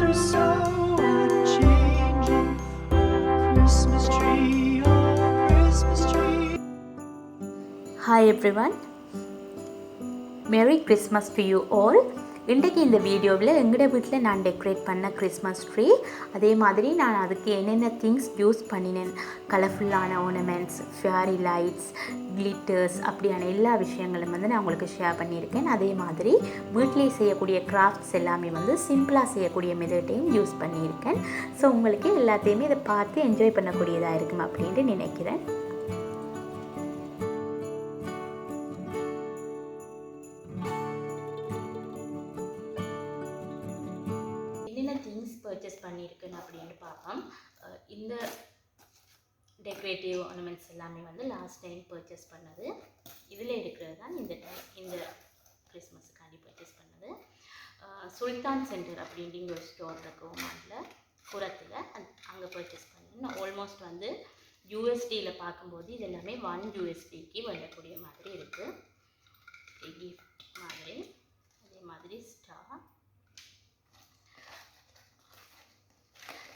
leaves are so unchanging. Oh, Christmas tree, oh, Christmas tree. Hi everyone, Merry Christmas to you all. இன்றைக்கு இந்த வீடியோவில் எங்களோட வீட்டில் நான் டெக்கரேட் பண்ண கிறிஸ்மஸ் ட்ரீ, அதே மாதிரி நான் அதுக்கு என்னென்ன திங்ஸ் யூஸ் பண்ணினேன், கலர்ஃபுல்லான ஆர்னமெண்ட்ஸ், ஃபேரி லைட்ஸ், கிளிட்டர்ஸ், அப்படியான எல்லா விஷயங்களும் வந்து நான் உங்களுக்கு ஷேர் பண்ணியிருக்கேன். அதே மாதிரி வீட்டிலேயே செய்யக்கூடிய கிராஃப்ட்ஸ் எல்லாமே வந்து சிம்பிளாக செய்யக்கூடிய மெத்தட்டையும் யூஸ் பண்ணியிருக்கேன். ஸோ உங்களுக்கு எல்லாத்தையுமே இதை பார்த்து என்ஜாய் பண்ணக்கூடியதாக இருக்கும் அப்படின்ட்டு நினைக்கிறேன். என்னென்ன திங்ஸ் பர்ச்சேஸ் பண்ணியிருக்கேன் அப்படின்னு பார்ப்போம். இந்த டெக்கரேட்டிவ் ஆர்னமெண்ட்ஸ் எல்லாமே வந்து லாஸ்ட் டைம் பர்ச்சேஸ் பண்ணது. இதில் இருக்கிறது தான் இந்த கிறிஸ்மஸுக்காண்டி பர்ச்சேஸ் பண்ணது. சுல்தான் சென்டர் அப்படின்ற ஒரு ஸ்டோர் இருக்கு ஓமானில், புறத்தில். அங்கே பர்ச்சேஸ் பண்ணேன். நான் ஆல்மோஸ்ட் வந்து யூஎஸ்டியில் பார்க்கும்போது இது எல்லாமே 1 USDக்கு வரக்கூடிய மாதிரி இருக்குது. கிஃப்ட் மாதிரி. அதே மாதிரி ஸ்டார்.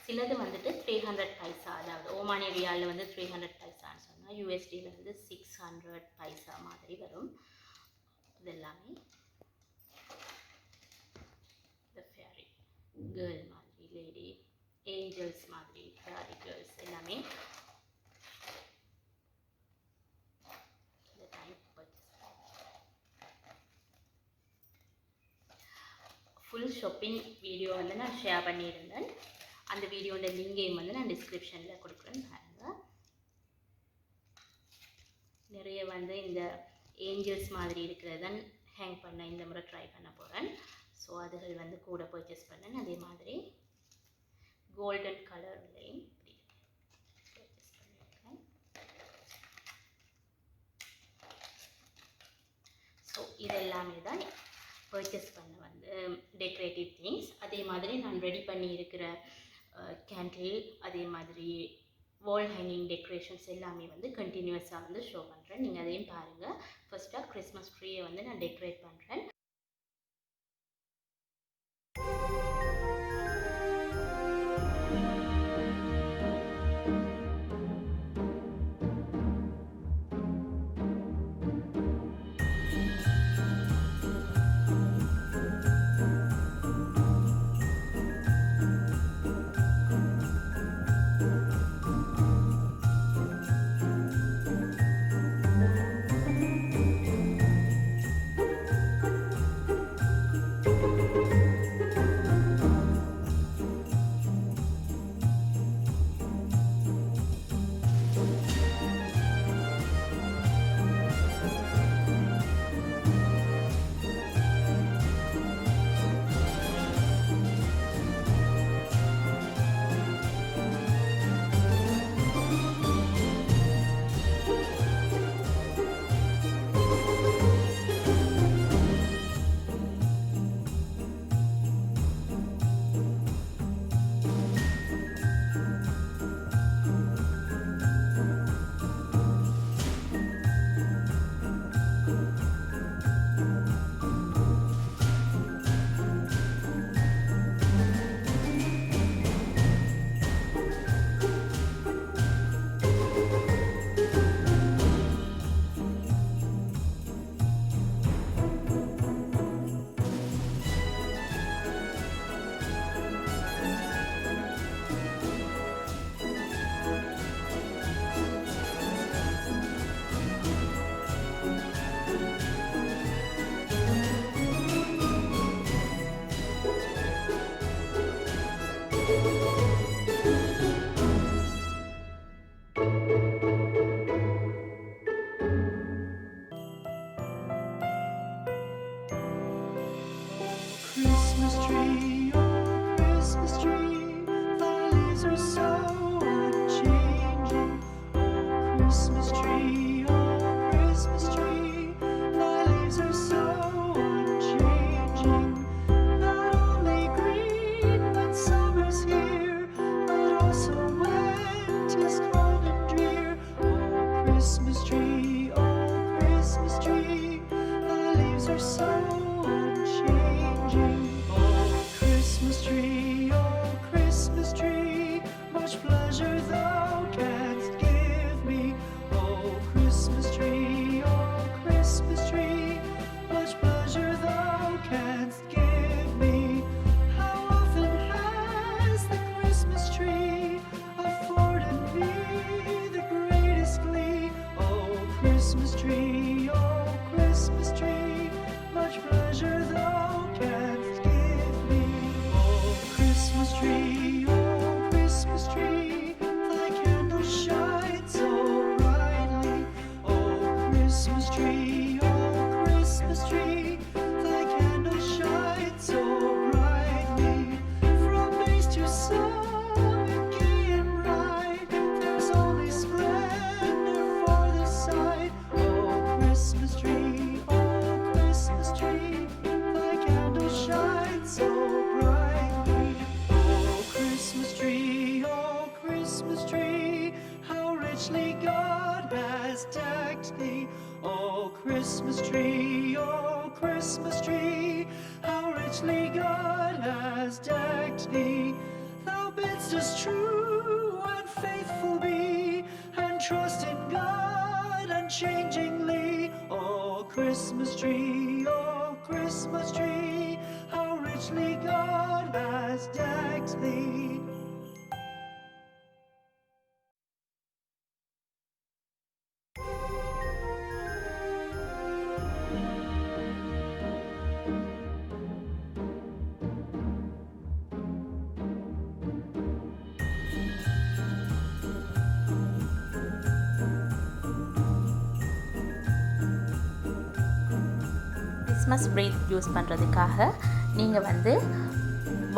சிலது வந்துட்டு 300 பைசா, அதாவது ஓமானிய ரியாலில் வந்து 300 பைசான்னு சொன்னால் யூஎஸ்டியில் வந்து 600 பைசா மாதிரி வரும். இது எல்லாமே இந்த ஃபேரி கேர்ள் மாதிரி, லேடி ஏஞ்சல்ஸ் மாதிரி, ஃபேரி கேர்ள்ஸ் எல்லாமே இந்த time purchase. Full shopping video வந்து நான் ஷேர் பண்ணியிருந்தேன். அந்த வீடியோட லிங்கையும் வந்து நான் டிஸ்கிரிப்ஷனில் கொடுக்குறேன் பாருங்கள். நிறைய வந்து இந்த ஏஞ்சல்ஸ் மாதிரி இருக்கிறதான் ஹேங் பண்ண இந்த முறை ட்ரை பண்ண போகிறேன். ஸோ அதுகள் வந்து கூட பர்ச்சேஸ் பண்ணேன். அதே மாதிரி கோல்டன் கலர்லையும் பர்ச்சேஸ் பண்ணியிருக்கேன். ஸோ இதெல்லாமே தான் பர்ச்சேஸ் பண்ண வந்து டெக்கரேட்டிவ் திங்ஸ். அதே மாதிரி நான் ரெடி பண்ணி இருக்கிற கேண்டில், அதே மாதிரி வால் ஹேங்கிங் டெக்கரேஷன்ஸ் எல்லாமே வந்து கண்டினியூஸாக வந்து ஷோ பண்ணுறேன். நீங்கள் அதையும் பாருங்கள். ஃபர்ஸ்ட்டாக கிறிஸ்மஸ் ட்ரீயை வந்து நான் டெக்கரேட் பண்ணுறேன். Christmas tree, oh, Christmas tree, thy leaves are so unchanging. Oh, Christmas tree, oh, Christmas tree, thy leaves are so unchanging. Not only green when summer's here, but also when 'tis cold and drear. Oh, Christmas tree, oh, Christmas tree, thy leaves are so unchanging. Oh, Christmas tree, oh, unchangingly. Oh, Christmas tree, how richly God has decked thee. Christmas wreath use பண்ணுறதுக்காக நீங்கள் வந்து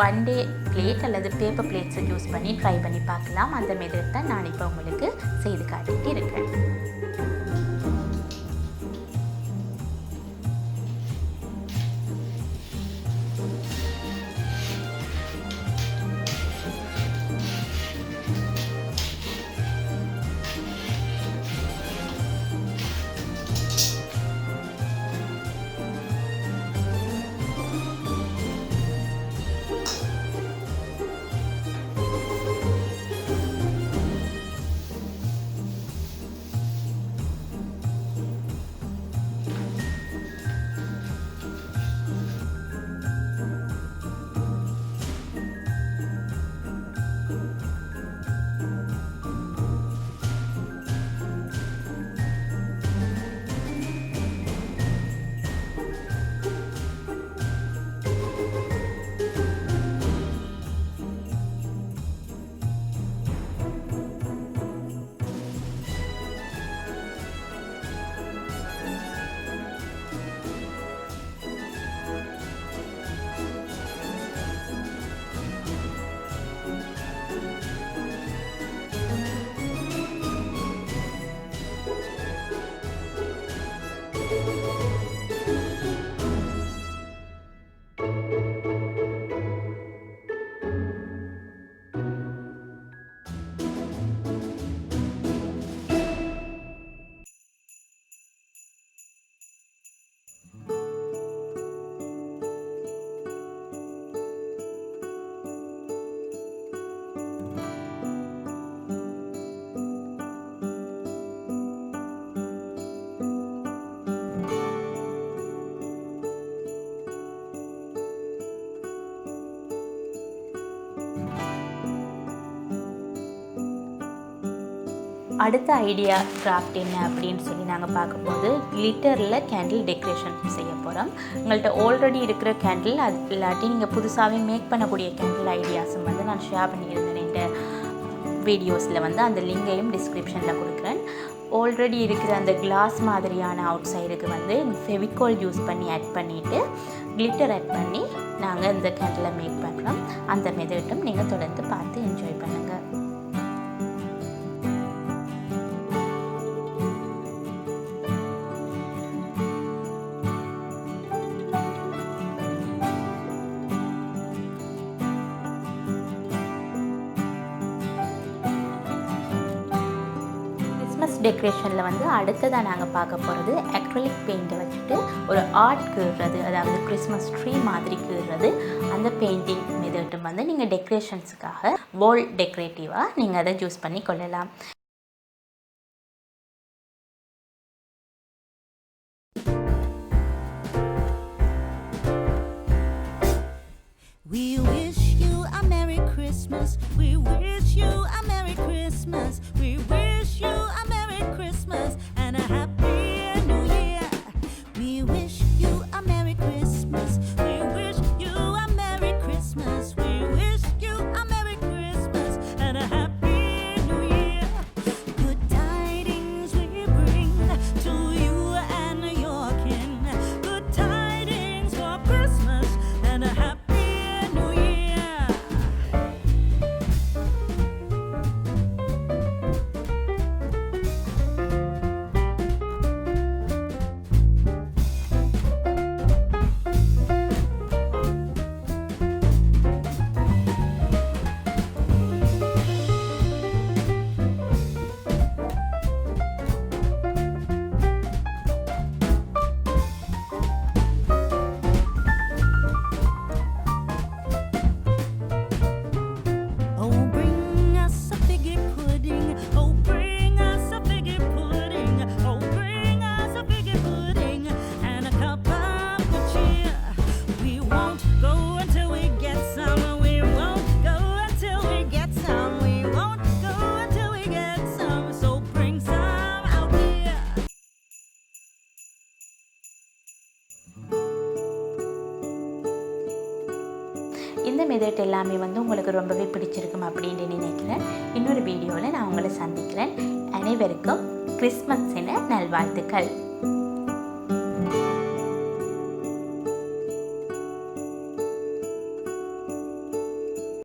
one day plate அல்லது paper பிளேட்ஸை use பண்ணி try பண்ணி பார்க்கலாம். அந்த method தான் நான் இப்போ உங்களுக்கு செய்து காட்டிட்டு இருக்கேன். அடுத்த ஐடியா கிராஃப்ட் என்ன அப்படின்னு சொல்லி நாங்கள் பார்க்கும்போது கிளிட்டரில் கேண்டில் டெக்கரேஷன் செய்ய போகிறோம். உங்கள்கிட்ட ஆல்ரெடி இருக்கிற கேண்டில் அது இல்லாட்டி நீங்கள் புதுசாகவே மேக் பண்ணக்கூடிய கேண்டில் ஐடியாஸும் வந்து நான் ஷேர் பண்ணியிருந்தேன் இந்த வீடியோஸில் வந்து அந்த லிங்கையும் டிஸ்கிரிப்ஷனில் கொடுக்குறேன். ஆல்ரெடி இருக்கிற அந்த கிளாஸ் மாதிரியான அவுட் சைடுக்கு வந்து ஃபெவிகால் யூஸ் பண்ணி ஆட் பண்ணிவிட்டு கிளிட்டர் ஆட் பண்ணி நாங்கள் இந்த கேண்டிலை மேக் பண்ணுறோம். அந்த மெத்தட்டும் நீங்கள் தொடர்ந்து பார்த்து என்ஜாய் பண்ணுங்கள். டெக்கரேஷனில் வந்து அடுத்ததாக நாங்கள் பார்க்க போகிறது அக்ரிலிக் பெயிண்ட்டை வச்சுட்டு ஒரு ஆர்ட் கீறுறது, அதாவது கிறிஸ்மஸ் ட்ரீ மாதிரி கீறுறது. அந்த பெயிண்டிங் மெத்தட்டும் வந்து நீங்கள் டெக்கரேஷன்ஸுக்காக வால் டெக்கரேட்டிவாக நீங்கள் அதை யூஸ் பண்ணி கொள்ளலாம். We wish you a Merry Christmas. We wish you a Merry Christmas. We wish you a Merry Christmas and a Happy New Year. We wish you a Merry Christmas. We wish you a Merry Christmas. We wish you a Merry Christmas and a Happy New Year. Good tidings we bring to you and your kin. Good tidings for Christmas and a Happy New Year. Decorate எல்லாமே வந்து உங்களுக்கு ரொம்பவே பிடிச்சிருக்கும் அப்படின்னு நினைக்கிறேன். இன்னொரு வீடியோவில் நான் உங்களை சந்திக்கிறேன். அனைவருக்கும் கிறிஸ்மஸ் என நல்வாழ்த்துக்கள்.